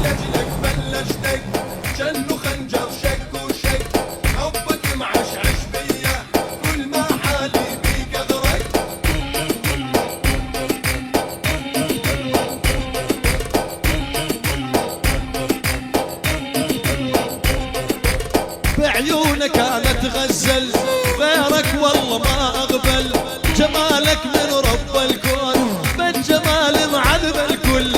لأجلك بلش دق جنو خنجر شك وشك حبك معشعش بيا كل ما حالي بيك أغرق بعيونك أنا أتغزل غيرك والله ما أقبل جمالك من رب الكون من جمال معذب الكل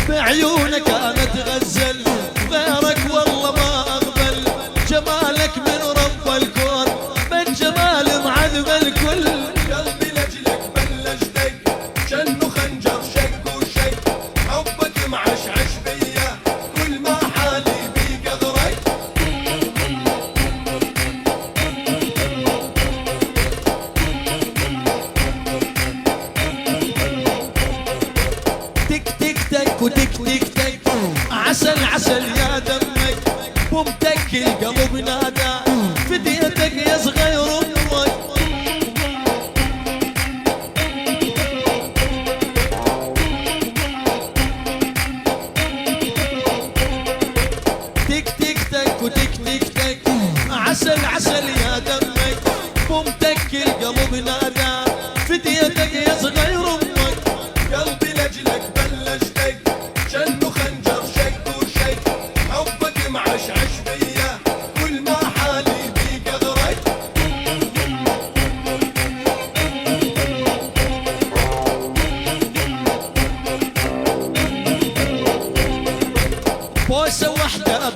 بعيونك أنا أتغزل غيرك والله ما أقبل جمالك من رب الكون من جمال معذب الكل قلبي لأجلك بلش دق جنو خنجر شك وشك حبك معشعش بيا كل ما حالي بيك أغرق تك تك تك وتك تك تك عسل عسل يا دمك بومتك القلب نادى فديتك يا صغير امك تك تك تك وتك تك تك عسل عسل يا دمك بومتك القلب نادى فديتك يا صغير امك قلبي لأجلك بلش دق جنو خنجر شك وشك حبك معشعش بيا كل ما حالي بيك أغرق بوسة واحدة